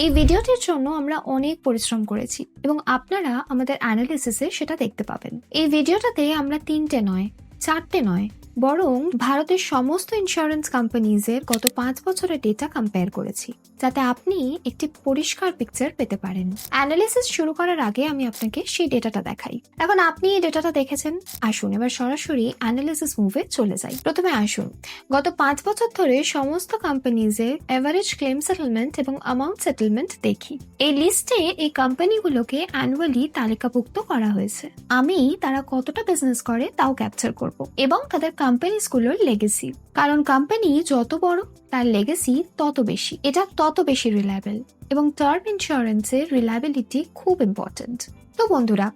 এই ভিডিওটির জন্য আমরা অনেক পরিশ্রম করেছি এবং আপনারা আমাদের অ্যানালিসিসে সেটা দেখতে পাবেন। এই ভিডিওটাতে আমরা 3টে নয় 4টে নয় বরং ভারতের সমস্ত ইন্স্যুরেন্স কোম্পানিজের গত 5 বছরের ডেটা কম্পেয়ার করেছি, যাতে আপনি একটি পরিষ্কার পিকচার পেতে পারেন। অ্যানালিসিস শুরু করার আগে আমি আপনাকে সেই ডেটাটা দেখাই। এখন আপনি এই ডেটাটা দেখেছেন, আসুন এবার সরাসরি অ্যানালিসিস মুভে চলে যাই। প্রথমে আসুন গত 5 বছর ধরে সমস্ত কোম্পানিজের এভারেজ ক্লেম সেটেলমেন্ট এবং অ্যামাউন্ট সেটেলমেন্ট দেখি। এই লিস্টে এই কোম্পানিগুলোকে অ্যানুয়ালি তালিকাভুক্ত করা হয়েছে। আমি তারা কতটা বিজনেস করে তাও ক্যাপচার করব এবং তাদের কোম্পানিগুলোর লেগেসি, কারণ কোম্পানি যত বড় তার লেগেসি তত বেশি, এটা তত বেশি রিলায়েবল এবং টার্ম ইন্স্যুরেন্সের রিলায়েবিলিটি খুব ইম্পর্টেন্ট। তো বন্ধুরা,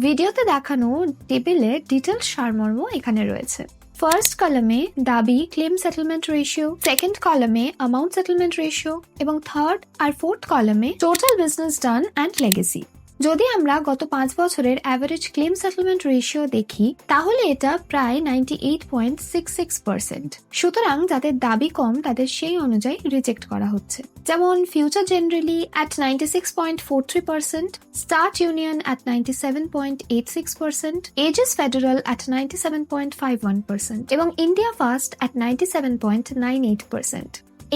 ভিডিওতে দেখানো টেবিলের ডিটেল সারমর্ম এখানে রয়েছে। ফার্স্ট কলামে দাবি ক্লেম সেটেলমেন্ট রেশিও, সেকেন্ড কলামে অ্যামাউন্ট সেটেলমেন্ট রেশিও এবং থার্ড আর ফোর্থ কলামে total business done and legacy. যদি আমরা গত 5 বছরের অ্যাভারেজ ক্লেম সেটেলমেন্ট রেশিও দেখি, তাহলে এটা প্রায় 98.66%। সুতরাং যাদের দাবি কম তাদের সেই অনুযায়ী রিজেক্ট করা হচ্ছে, যেমন future generally at 96.43%, start union at 97.86%, aegis federal at 97.51% এবং ইন্ডিয়া ফার্স্ট অ্যাট 97.98%।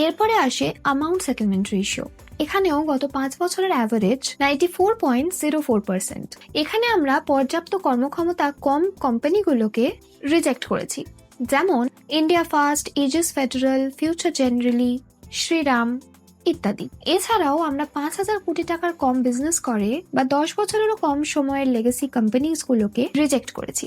এরপরে আসে অ্যামাউন্ট সেটেলমেন্ট রেশিও। এখানেও গত 5 বছরের অ্যাভারেজ 94.04%। এখানে আমরা পর্যাপ্ত কর্মক্ষমতা কম কোম্পানিগুলোকে রিজেক্ট করেছি, যেমন India First, Aegis Federal, Future Generali, Shriram ইত্যাদি। এছাড়াও আমরা 5,000 কোটি টাকার কম বিজনেস করে বা 10 বছরেরও কম সময়ের লেগেসি কোম্পানিগুলোকে রিজেক্ট করেছি।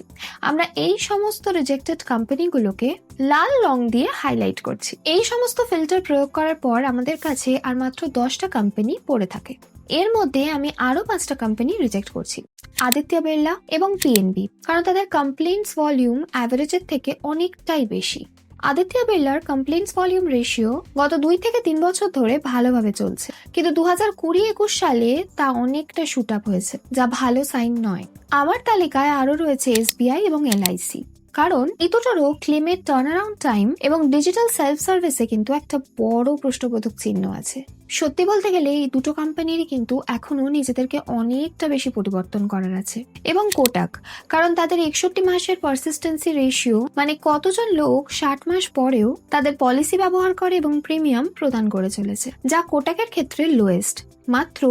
আমরা এই সমস্ত রিজেক্টেড কোম্পানিগুলোকে লাল রং দিয়ে হাইলাইট করছি। এই সমস্ত ফিল্টার প্রয়োগ করার পর আমাদের কাছে আর মাত্র 10টা কোম্পানি পড়ে থাকে। এর মধ্যে আমি আরো 5টা কোম্পানি রিজেক্ট করছি, আদিত্য বিড়লা এবং পিএনবি, কারণ তাদের কমপ্লেইন্টস ভলিউম অ্যাভারেজের থেকে অনেকটাই বেশি। আদিত্য বিড়লার কমপ্লেইন্টস ভলিউম রেশিও গত 2 থেকে 3 বছর ধরে ভালোভাবে চলছে, কিন্তু 2020-21 সালে তা অনেকটা শুট আপ হয়েছে, যা ভালো সাইন নয়। আমার তালিকায় আরো রয়েছে এসবিআই এবং এলআইসি, কারণ এই দুটোরও ক্লেমের টার্নারাউন্ড টাইম এবং ডিজিটাল সেলফ সার্ভিসে কিন্তু একটা বড় প্রশ্নবোধক চিহ্ন আছে। সত্যি বলতে গেলে এই দুটো কোম্পানিরই কিন্তু এখনো নিজেদেরকে অনেকটা বেশি পরিবর্তন করার আছে। এবং কোটাক, কারণ তাদের 61 মাসের পারসিস্টেন্সি রেশিও, মানে কতজন লোক 60 মাস পরেও তাদের পলিসি ব্যবহার করে এবং প্রিমিয়াম প্রদান করে চলেছে, যা কোটাকের ক্ষেত্রে লোয়েস্ট, মাত্র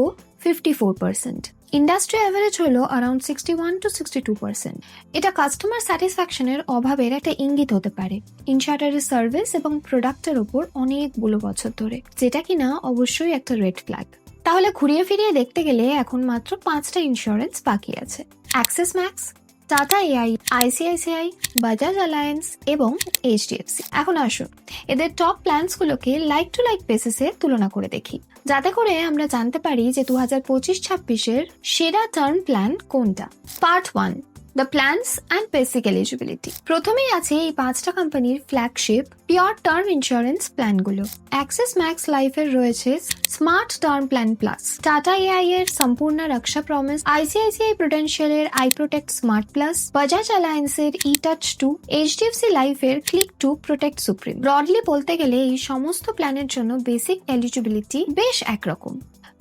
54%। ইন্ডাস্ট্রি অ্যাভারেজ হলো অ্যারাউন্ড 61 to 62%। এটা কাস্টমার স্যাটিসফ্যাকশনের অভাবের একটা ইঙ্গিত হতে পারে ইনশার্টারের সার্ভিস এবং প্রোডাক্টের উপর অনেকগুলো বছর ধরে, যেটা কিনা অবশ্যই একটা রেড ফ্ল্যাগ। তাহলে ঘুরিয়ে ফিরিয়ে দেখতে গেলে এখন মাত্র 5টা ইন্স্যুরেন্স বাকি আছে: Axis max, tata AI, ICICI, Bajaj alliance এবং এইচডিএফসি। এখন আসুন এদের টপ প্ল্যানসগুলোকে লাইক টু লাইক বেসিসে তুলনা করে দেখি, যাতে করে আমরা জানতে পারি যে 2025-26-এর সেরা টার্ম প্ল্যান কোনটা। Part 1, the plans and basic eligibility. প্রথমেই আছে এই 5টা কোম্পানির ফ্ল্যাগশিপ পিওর টার্ম ইন্স্যুরেন্স প্ল্যানগুলো। অ্যাক্সিস ম্যাক্স লাইফের রয়েছে smart term plan plus, Tata AI এর সম্পূর্ণ রক্ষা প্রমিস, আইসিআইসিআই প্রুডেন্সিয়ালের I protect smart plus, Bajaj অ্যালায়েন্সের e touch 2, HDFC life click 2 protect supreme. Broadly বলতে গেলে এই সমস্ত প্ল্যানের জন্য বেসিক এলিজিবিলিটি বেশ একরকম।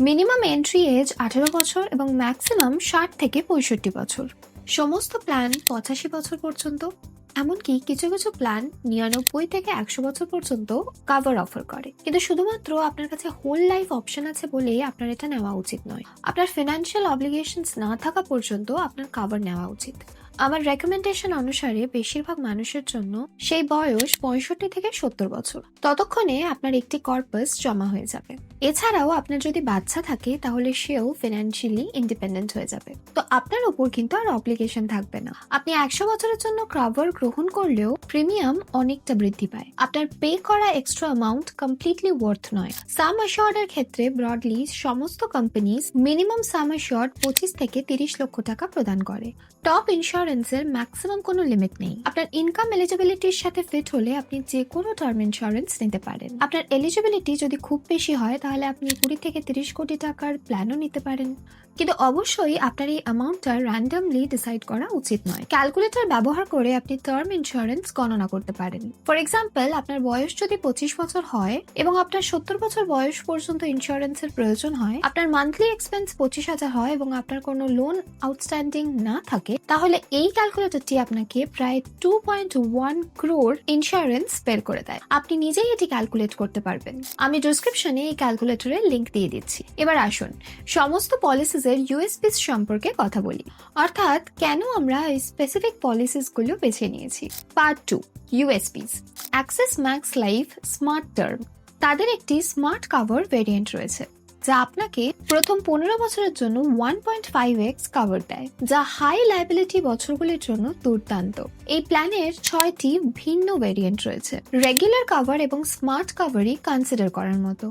মিনিমাম এন্ট্রি এজ 18 বছর এবং ম্যাক্সিমাম 60 থেকে 65 বছর। সমস্ত প্ল্যান 85 বছর পর্যন্ত, এমনকি কিছু কিছু প্ল্যান 99 থেকে 100 বছর পর্যন্ত কভার অফার করে। কিন্তু শুধুমাত্র আপনার কাছে হোল লাইফ অপশন আছে বলে আপনার এটা নেওয়া উচিত নয়। আপনার ফিনান্সিয়াল অব্লিগেশনস না থাকা পর্যন্ত আপনার কভার নেওয়া উচিত। আমার রেকমেন্ডেশন অনুসারে বেশিরভাগ মানুষের জন্য সেই বয়স 65 থেকে 70 বছর। ততক্ষণে আপনার একটি কর্পাস জমা হয়ে যাবে। এছাড়াও আপনার যদি বাচ্চা থাকে তাহলে সেও ফিনান্সিয়ালি ইন্ডিপেন্ডেন্ট হয়ে যাবে, তো আপনার উপর কিন্তু আর অব্লিগেশন থাকবে না। আপনি 100 বছরের জন্য কভার গ্রহণ করলেও প্রিমিয়াম অনেকটা বৃদ্ধি পায়। আপনার পে করা এক্সট্রা অ্যামাউন্ট কমপ্লিটলি ওয়ার্থ নয়। সাম অ্যাশিওর্ডের ক্ষেত্রে ব্রডলি সমস্ত কোম্পানিজ মিনিমাম সাম অ্যাশিওর্ড 25 থেকে 30 লক্ষ টাকা প্রদান করে। টপ ইন্স্যুরেন্স ইন্স্যুরেন্সের ম্যাক্সিমাম কোনো লিমিট নেই। আপনার ইনকাম এলিজিবিলিটির সাথে ফিট হলে আপনি যে কোনো টার্ম ইন্স্যুরেন্স নিতে পারেন। আপনার এলিজিবিলিটি যদি খুব বেশি হয় তাহলে আপনি 20 থেকে 30 কোটি টাকার প্ল্যানও নিতে পারেন, কিন্তু অবশ্যই আপনার এই অ্যামাউন্টটা র্যান্ডমলি ডিসাইড করা উচিত নয়। ক্যালকুলেটর ব্যবহার করে আপনি টার্ম ইন্স্যুরেন্স গণনা করতে পারেন। ফর এক্সাম্পল, আপনার বয়স যদি 25 বছর হয় এবং আপনার 70 বছর বয়স পর্যন্ত ইন্স্যুরেন্সের প্রয়োজন হয়, আপনার মান্থলি এক্সপেন্স 25,000 হয় এবং আপনার কোনো লোন আউটস্ট্যান্ডিং না থাকে, তাহলে এই ক্যালকুলেটরটি আপনাকে প্রায় 2.1 crore ইন্স্যুরেন্স বের করে দেয়। আপনি নিজেই এটি ক্যালকুলেট করতে পারবেন। আমি ডেসক্রিপশনে এই ক্যালকুলেটরের লিংক দিয়ে দিচ্ছি। এবার আসুন সমস্ত পলিসিস ইউএসপিস সম্পর্কে কথা বলি, অর্থাৎ কেন আমরা এই স্পেসিফিক পলিসিস গুলো বেছে নিয়েছি। Part 2, USPs. Axis Max life smart term. তাদের একটি স্মার্ট কভার ভেরিয়েন্ট রয়েছে যা আপনাকে প্রথম 15 বছরের জন্য 1.5x কভার দেয়, যা হাই লায়াবিলিটি বছরগুলির জন্য দুর্দান্ত। এই প্ল্যানের 6টি ভিন্ন ভেরিয়েন্ট রয়েছে। রেগুলার কভার এবং স্মার্ট কভারই কনসিডার করার মতো।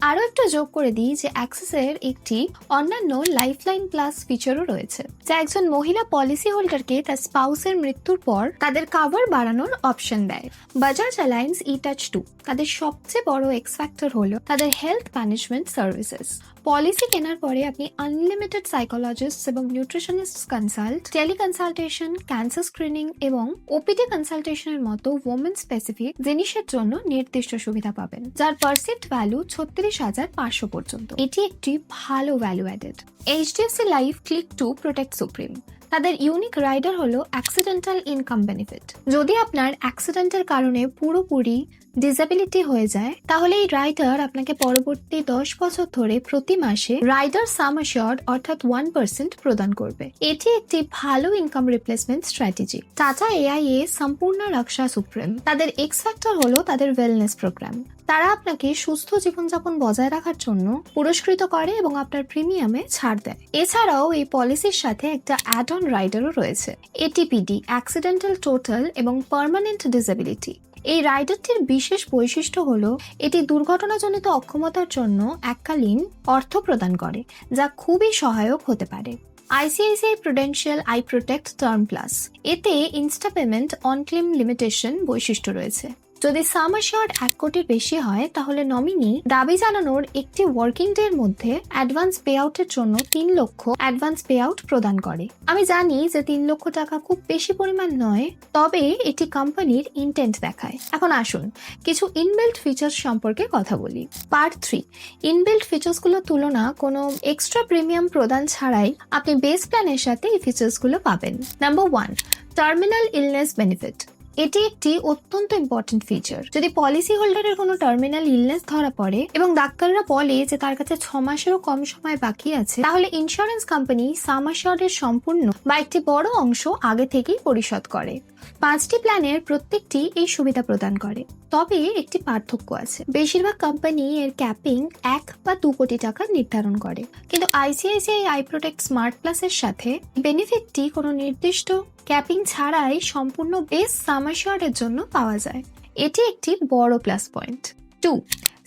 আরো একটা যোগ করে দিই যে অ্যাক্সিসের একটি অন্যান্য লাইফলাইন প্লাস ফিচারও রয়েছে, যা একজন মহিলা পলিসি হোল্ডারকে তার স্পাউসের মৃত্যুর পর তাদের কভার বাড়ানোর অপশন দেয়। বাজাজ অ্যালায়েন্স ইটাচ 2 তাদের সবচেয়ে বড় এক্স ফ্যাক্টর হলো তাদের হেলথ ম্যানেজমেন্ট সার্ভিসেস। পলিসি কেনার পরে আপনি আনলিমিটেড সাইকোলজিস্ট এবং nutritionist consult, teleconsultation, cancer screening এবং ওপিডি কনসালটেশনের মতো ওমেন স্পেসিফিক জিনিসের জন্য নির্দিষ্ট সুবিধা পাবেন, যার পারসিভড ভ্যালু 36,500 পর্যন্ত। এটি একটি ভালো value added. HDFC life click to protect supreme. তাদের ইউনিক রাইডার হলো অ্যাক্সিডেন্টাল ইনকাম বেনিফিট। যদি আপনার অ্যাক্সিডেন্টের কারণে পুরোপুরি ডিসেবিলিটি হয়ে যায়, তাহলে এই রাইডার আপনাকে পরবর্তী 10 বছর ধরে প্রতি মাসে রাইডার সাম অ্যাশিওর্ড অর্থাৎ 1% প্রদান করবে। এটি একটি ভালো income replacement strategy. Tata AIA সম্পূর্ণ রক্ষা সুপ্রিম। তাদের এক্স ফ্যাক্টর হলো তাদের ওয়েলনেস প্রোগ্রাম। তারা আপনাকে সুস্থ জীবনযাপন বজায় রাখার জন্য পুরস্কৃত করে এবং আপনার প্রিমিয়ামে ছাড় দেয়। এছাড়াও এই পলিসির সাথে একটা অ্যাড অন রাইডারও রয়েছে, এটিপিডি, অ্যাক্সিডেন্টাল টোটাল এবং পার্মানেন্ট ডিসেবিলিটি। এই রাইডারটির বিশেষ বৈশিষ্ট্য হলো এটি দুর্ঘটনাজনিত অক্ষমতার জন্য এককালীন অর্থ প্রদান করে, যা খুবই সহায়ক হতে পারে। ICICI Prudential I protect term plus, এতে insta payment on claim limitation বৈশিষ্ট্য রয়েছে। যদি সাম অ্যাশিওর্ড 1 কোটির বেশি হয়, তাহলে নমিনি দাবি জানানোর একটি ওয়ার্কিং ডে এর মধ্যে অ্যাডভান্স পে আউটের জন্য 3 লক্ষ অ্যাডভান্স পে আউট প্রদান করে। আমি জানি যে 3 লক্ষ টাকা খুব বেশি পরিমাণ নয়, তবে এটি কোম্পানির ইন্টেন্ট দেখায়। এখন আসুন কিছু ইনবিল্ট ফিচার্স সম্পর্কে কথা বলি। পার্ট 3, ইনবিল্ট ফিচার্স গুলোর তুলনা। কোনো এক্সট্রা প্রিমিয়াম প্রদান ছাড়াই আপনি বেস প্ল্যানের সাথে এই ফিচার্স গুলো পাবেন। Number 1, terminal illness benefit. এটি একটি অত্যন্ত ইম্পর্টেন্ট ফিচার। যদি পলিসি হোল্ডারের কোনো টার্মিনাল ইলনেস ধরা পড়ে এবং ডাক্তাররা বলে যে তার কাছে 6 মাসেরও কম সময় বাকি আছে, তাহলে ইন্স্যুরেন্স কোম্পানি সাম অ্যাশিওর্ডের সম্পূর্ণ বা একটি বড় অংশ আগে থেকেই পরিশোধ করে। 5টি প্ল্যানের প্রত্যেকটি এই সুবিধা প্রদান করে, তবে একটি পার্থক্য আছে। বেশিরভাগ কোম্পানি এর ক্যাপিং 1 বা 2 কোটি টাকা নির্ধারণ করে, কিন্তু আইসিআইসিআই আই প্রোটেক্ট স্মার্ট প্লাসের সাথে বেনিফিটটি কোনো নির্দিষ্ট ক্যাপিং ছাড়াই সম্পূর্ণ বেস সাম অ্যাশিওর্ডের জন্য পাওয়া যায়। এটি একটি বড় plus point. 2,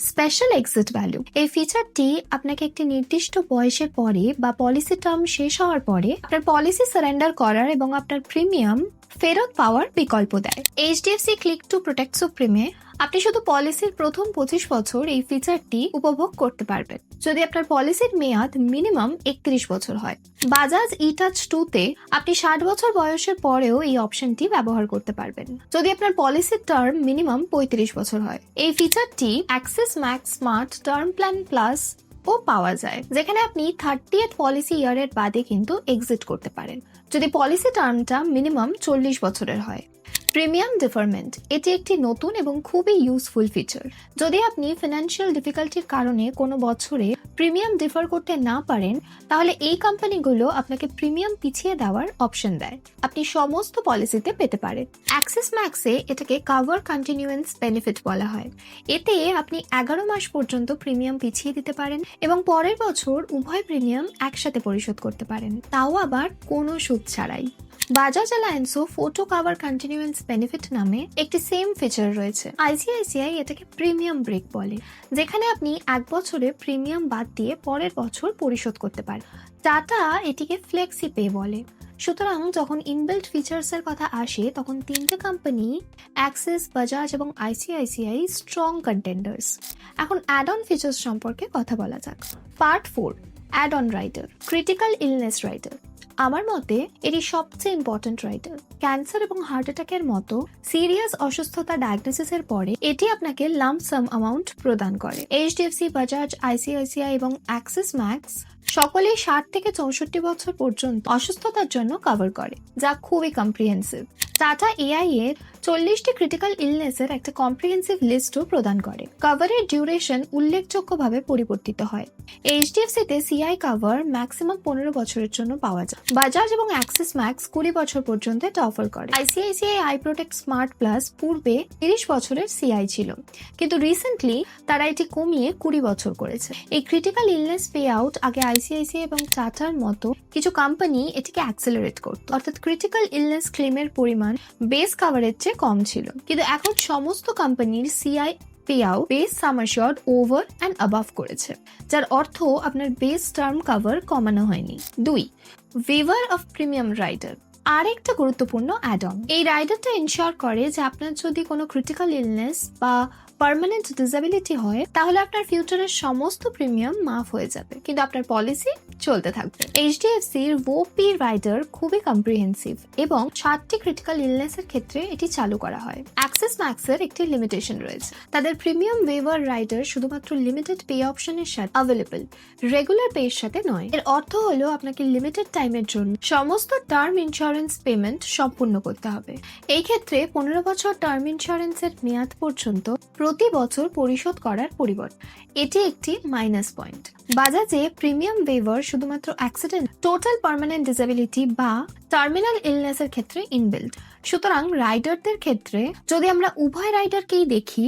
special exit value. এই ফিচারটি আপনাকে একটি নির্দিষ্ট বয়সের পরে বা পলিসি টার্ম শেষ হওয়ার পরে আপনার পলিসি সারেন্ডার করার এবং আপনার প্রিমিয়াম ফেরত পাওয়ার বিকল্প দেয়। এইচডিএফসি ক্লিক টু প্রোটেক্ট সুপ্রিমে আপনি শুধু পলিসির প্রথম 25 বছর এই ফিচারটি উপভোগ করতে পারবেন, যদি আপনার পলিসির মেয়াদ মিনিমাম 31 বছর হয়। বাজাজ ইটাচ 2 তে আপনি 60 বছর বয়সের পরেও এই অপশনটি ব্যবহার করতে পারবেন, যদি আপনার পলিসির টার্ম মিনিমাম 35 বছর হয়। এই ফিচারটি Axis Max smart term plan plus ও পাওয়া যায়, যেখানে আপনি 30th পলিসি ইয়ারের বাদে কিন্তু এক্সিট করতে পারেন, যদি পলিসি টার্মটা মিনিমাম 40 বছরের হয়। প্রিমিয়াম ডিফারমেন্ট, এটি একটি নতুন এবং খুবই ইউজফুল ফিচার। যদি আপনি ফিনান্সিয়াল ডিফিকাল্টির কারণে কোনো বছরে প্রিমিয়াম ডিফার করতে না পারেন, তাহলে এই কোম্পানিগুলো আপনাকে প্রিমিয়াম পিছিয়ে দেওয়ার অপশন দেয়। আপনি সমস্ত পলিসিতে পেতে পারেন। অ্যাক্সিস ম্যাক্সে এটাকে কভার কন্টিনিউয়েন্স বেনিফিট বলা হয়। এতে আপনি 11 মাস পর্যন্ত প্রিমিয়াম পিছিয়ে দিতে পারেন এবং পরের বছর উভয় প্রিমিয়াম একসাথে পরিশোধ করতে পারেন, তাও আবার কোনো সুদ ছাড়াই। Bajaj অ্যালায়েন্সও photo cover continuance benefit নামে একটি সেম ফিচার রয়েছে। আইসিআইসিআই এটাকে প্রিমিয়াম ব্রেক বলে, যেখানে আপনি 1 বছরে প্রিমিয়াম বাদ দিয়ে পরের বছর পরিশোধ করতে পারেন। টাটা এটিকে ফ্লেক্সি পে বলে। সুতরাং যখন ইনবিল্ট ফিচার্স এর কথা আসে তখন তিনটে কোম্পানি অ্যাক্সিস, বাজাজ এবং আইসিআইসিআই স্ট্রং কন্টেন্ডার্স। এখন অ্যাড অন ফিচার্স সম্পর্কে কথা বলা যাক। Part 4, add on rider, critical illness rider. আমার মতে এটি সবচেয়ে ইম্পর্টেন্ট রাইডার। ক্যান্সার এবং হার্ট অ্যাটাকের মতো সিরিয়াস অসুস্থতা ডায়াগনোসিসের পরে এটি আপনাকে লাম্প সাম অ্যামাউন্ট প্রদান করে। এইচডিএফসি, বাজাজ, আইসিআইসিআই এবং অ্যাক্সিস ম্যাক্স সকলেই 60 থেকে 64 বছর পর্যন্ত অসুস্থতার জন্য কভার করে, যা খুবই কম্প্রিহেন্সিভ। টাটা এআই এর 40টি ক্রিটিক্যাল ইলনেসের একটা কম্প্রিহেন্সিভ লিস্টও প্রদান করে। কভারের ডিউরেশন উল্লেখযোগ্যভাবে পরিবর্তিত হয়। এইচডিএফসি তে সিআই কভার ম্যাক্সিমাম 15 বছরের জন্য পাওয়া যায়। বাজাজ এবং অ্যাক্সিস ম্যাক্স 20 বছর পর্যন্ত এটা অফার করে। ICICI I protect smart plus পূর্বে 30 বছরের সিআই ছিল, কিন্তু রিসেন্টলি তারা এটি কমিয়ে 20 বছর করেছে। এই ক্রিটিক্যাল ইলনেস পে আউট আগে আইসিআইসিআই এবং টাটার মতো কিছু কোম্পানি এটিকে অ্যাক্সেলারেট করত, অর্থাৎ ক্রিটিক্যাল ইলনেস ক্লেমের পরিমাণ বেস কাভারের চেয়ে কম ছিল। কিন্তু এখন সমস্ত কোম্পানির CI pay out base some অ্যাশিওর্ড over and above করেছে, যার অর্থ আপনার বেস টার্ম কভার কমানো হয়নি। 2, ওয়েভার অফ প্রিমিয়াম রাইডার, আরেকটা গুরুত্বপূর্ণ অ্যাড অন। এই রাইডারটা ইনশিওর করে যে আপনার যদি কোনো ক্রিটিক্যাল ইলনেস বা পার্মানেন্ট ডিসেবিলিটি হয় তাহলে আপনার ফিউচারের সমস্ত প্রিমিয়াম মাফ হয়ে যাবে, কিন্তু আপনার পলিসি চলতে থাকবে। এইচডিএফসির ওপি রাইডার খুবই কম্প্রিহেন্সিভ এবং 60টি ক্রিটিক্যাল ইলনেসের ক্ষেত্রে এটি চালু করা হয়। অ্যাক্সিস ম্যাক্সের একটি লিমিটেশন রয়েছে, তাদের প্রিমিয়াম ওয়েভার রাইডার শুধুমাত্র লিমিটেড পে অপশনের সাথে অ্যাভেলেবল, রেগুলার পে এর সাথে নয়। এর অর্থ হলো আপনাকে লিমিটেড টাইমের জন্য সমস্ত টার্ম ইন্স্যুরেন্স পেমেন্ট সম্পূর্ণ করতে হবে। এই ক্ষেত্রে 15 বছর টার্ম ইন্স্যুরেন্সের মেয়াদ পর্যন্ত প্রতি বছর পরিশোধ করার পরিবর্তে এটি একটি মাইনাস পয়েন্ট। বাজাজে প্রিমিয়াম ওয়েভার শুধুমাত্র অ্যাক্সিডেন্ট, টোটাল পার্মানেন্ট ডিসেবিলিটি বা টার্মিনাল ইলনেসের ক্ষেত্রে ইনবিল্ট। সুতরাং রাইডারদের ক্ষেত্রে যদি আমরা উভয় রাইডারকেই দেখি,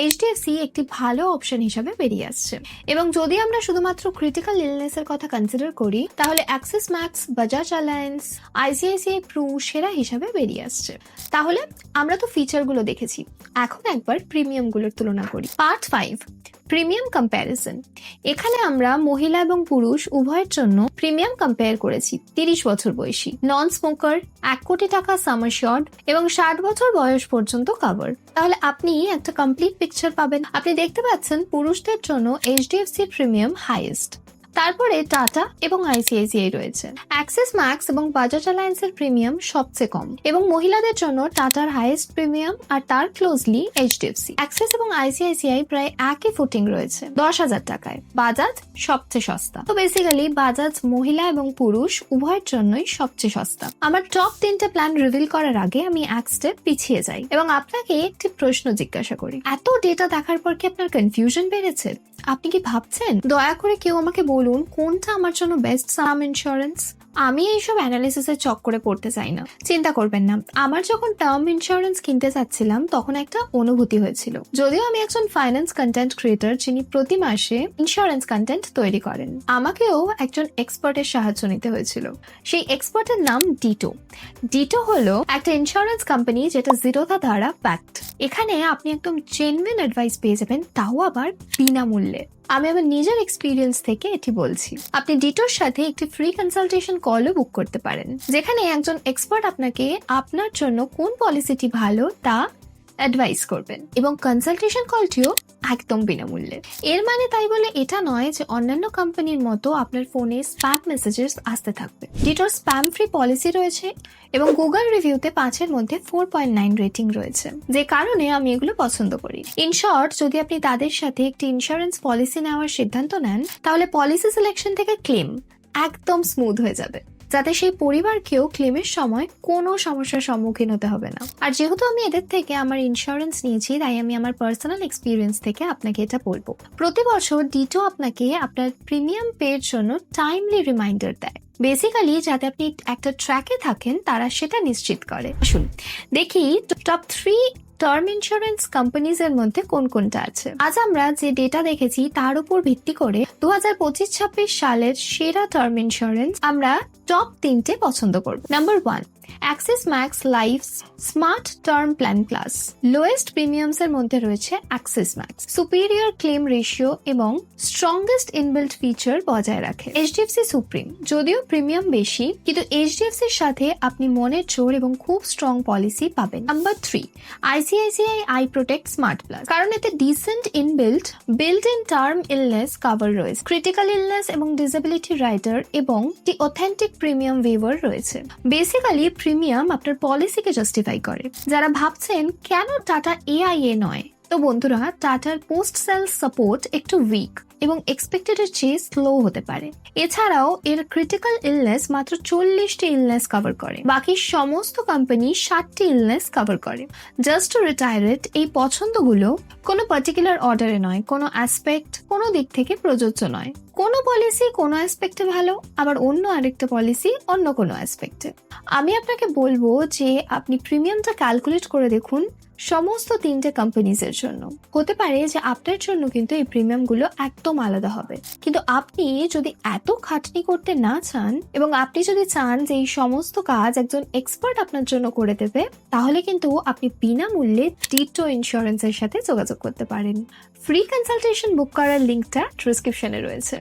এইচডিএফসি একটি ভালো অপশন হিসাবে বেরিয়ে আসছে। এবং যদি আমরা শুধুমাত্র ক্রিটিক্যাল ইলনেসের কথা কনসিডার করি তাহলে Axis Max, Bajaj Allianz, ICICI Pru সেরা হিসাবে বেরিয়ে আসছে। তাহলে আমরা তো ফিচারগুলো দেখেছি, এখন একবার প্রিমিয়ামগুলোর তুলনা করি। Part 5, premium comparison. এখানে আমরা মহিলা এবং পুরুষ উভয়ের জন্য প্রিমিয়াম কম্পেয়ার করেছি। 30 বছর বয়সী, নন স্মোকার, 1 কোটি টাকা সাম অ্যাশিওর্ড এবং 60 বছর বয়স পর্যন্ত কভার। তাহলে আপনি একটা কমপ্লিট পিকচার পাবেন। আপনি দেখতে পাচ্ছেন পুরুষদের জন্য এইচডিএফসি প্রিমিয়াম হাইয়েস্ট, তারপরে টাটা এবং আইসিআইসিআই রয়েছে। অ্যাক্সিস ম্যাক্স এবং বাজাজ অ্যালায়েন্সের প্রিমিয়াম সবচেয়ে কম এবং মহিলাদের জন্য টাটার হাইয়েস্ট প্রিমিয়াম আর তার ক্লোজলি এইচডিএফসি। অ্যাক্সিস এবং আইসিআইসিআই প্রায় একই ফুটিং রয়েছে 10,000 টাকায়। বাজাজ সবচেয়ে সস্তা। তো বেসিক্যালি বাজাজ মহিলা এবং পুরুষ উভয়ের জন্যই সবচেয়ে সস্তা। আমার টপ 3টে প্ল্যান রিভিল করার আগে আমি এক স্টেপ পিছিয়ে যাই এবং আপনাকে একটি প্রশ্ন জিজ্ঞাসা করি। এত ডেটা দেখার পর কি আপনার কনফিউশন বেড়েছে? আপনি কি ভাবছেন দয়া করে কেউ আমাকে বলুন কোনটা আমার জন্য বেস্ট সাম ইন্স্যুরেন্স? আমি এইসব অ্যানালিসিসের চক্করে পড়তে চাই না। চিন্তা করবেন না, আমার যখন টার্ম ইন্স্যুরেন্স কিনতে চাচ্ছিলাম তখন একটা অনুভূতি হয়েছিল। যদিও আমি একজন ফাইন্যান্স কন্টেন্ট ক্রিয়েটর যিনি প্রতি মাসে ইন্স্যুরেন্স কন্টেন্ট তৈরি করেন, আমাকেও একজন এক্সপার্টের সাহায্য নিতে হয়েছিল। সেই এক্সপার্টের নাম ডিটো। ডিটো হলো একটা ইন্স্যুরেন্স কোম্পানি যেটা জিরোধা দ্বারা ব্যাকড। এখানে আপনি একদম জেনুইন অ্যাডভাইস পেয়ে যাবেন, তাও আবার বিনামূল্যে। আমি আমার নিজের এক্সপিরিয়েন্স থেকে এটি বলছি। আপনি ডিটোর সাথে একটি ফ্রি কনসালটেশন কলও বুক করতে পারেন, যেখানে একজন এক্সপার্ট আপনাকে আপনার জন্য কোন পলিসিটি ভালো তা অ্যাডভাইস করবেন এবং কনসালটেশন কলটিও একদম বিনামূল্যে। এর মানে তাই বলে এটা নয় যে অন্যান্য কোম্পানির মতো আপনার ফোনে স্প্যাম মেসেজেস আসতে থাকবে। ডিটোর স্প্যাম ফ্রি পলিসি রয়েছে এবং গুগল রিভিউতে 5-এর মধ্যে 4.9 রেটিং রয়েছে, যে কারণে আমি এগুলো পছন্দ করি। ইন শর্ট, যদি আপনি তাদের সাথে একটি ইন্স্যুরেন্স পলিসি নেওয়ার সিদ্ধান্ত নেন তাহলে পলিসি সিলেকশন থেকে ক্লেম একদম স্মুথ হয়ে যাবে, যাতে সেই পরিবারকেও ক্লেমের সময় কোনো সমস্যার সম্মুখীন হতে হবে না। আর যেহেতু আমি এদের থেকে আমার ইন্স্যুরেন্স নিয়েছি, তাই আমি আমার পার্সোনাল এক্সপিরিয়েন্স থেকে আপনাকে এটা বলবো। প্রতি বছর ডিটো আপনাকে আপনার প্রিমিয়াম পের জন্য টাইমলি রিমাইন্ডার দেয়, বেসিক্যালি যাতে আপনি একটা ট্র্যাকে থাকেন তারা সেটা নিশ্চিত করে। আসুন দেখি টপ 3 টার্ম ইন্স্যুরেন্স কোম্পানিজ এর মধ্যে কোন কোনটা আছে। আজ আমরা যে ডেটা দেখেছি তার উপর ভিত্তি করে 2025-26 সালের সেরা টার্ম ইন্স্যুরেন্স আমরা টপ 3টে পছন্দ করব। Number 1, Axis Max life smart term plan plus. Lowest premiums এর মধ্যে রয়েছে Axis Max, superior claim ratio এবং স্ট্রংগেস্ট ইনবিল্ট ফিচার বজায় রাখে। এইচডিএফসি সুপ্রিম, যদিও প্রিমিয়াম বেশি কিন্তু এইচডিএফসির সাথে আপনি মনের জোর এবং খুব স্ট্রং পলিসি পাবেন। Number 3, ICICI I protect smart plus, কারণ এতে decent built in term illness cover রয়েছে, ক্রিটিক্যাল ইলনেস এবং ডিসেবিলিটি রাইডার এবং একটি অথেন্টিক প্রিমিয়াম ওয়েভার রয়েছে। বেসিক্যালি প্রিমিয়াম আপনার পলিসিকে জাস্টিফাই করে। যারা ভাবছেন কেন টাটা এআইএ নয়, তো বন্ধুরা, টাটার পোস্ট সেল সাপোর্ট একটু উইক এবং এক্সপেক্টেড এর চেয়ে স্লো হতে পারে। এছাড়াও এর ক্রিটিক্যাল ইলনেস মাত্র 40টি ইলনেস কভার করে, বাকি সমস্ত কোম্পানি 60টি ইলনেস কভার করে। জাস্ট টু রিটায়ার ইট, এই পছন্দগুলো কোনো পার্টিকুলার অর্ডারে নয়, কোনো অ্যাসপেক্ট কোনো দিক থেকে প্রযোজ্য নয়। কোনো পলিসি কোনো অ্যাসপেক্টে ভালো, আবার অন্য আরেকটা পলিসি অন্য কোনো অ্যাসপেক্টে। আমি আপনাকে বলবো যে আপনি প্রিমিয়ামটা ক্যালকুলেট করে দেখুন সমস্ত 3টে কোম্পানিজের জন্য। হতে পারে যে আপনার জন্য কিন্তু এই প্রিমিয়ামগুলো একদম আলাদা হবে, কিন্তু আপনি যদি এত খাটনি করতে না চান এবং আপনি যদি চান যে এই সমস্ত কাজ একজন এক্সপার্ট আপনার জন্য করে দেবে, তাহলে কিন্তু আপনি বিনামূল্যে টিটো ইন্স্যুরেন্সের সাথে যোগাযোগ করতে পারেন। ফ্রি কনসালটেশন বুক করার লিঙ্কটা ডেসক্রিপশনে রয়েছে।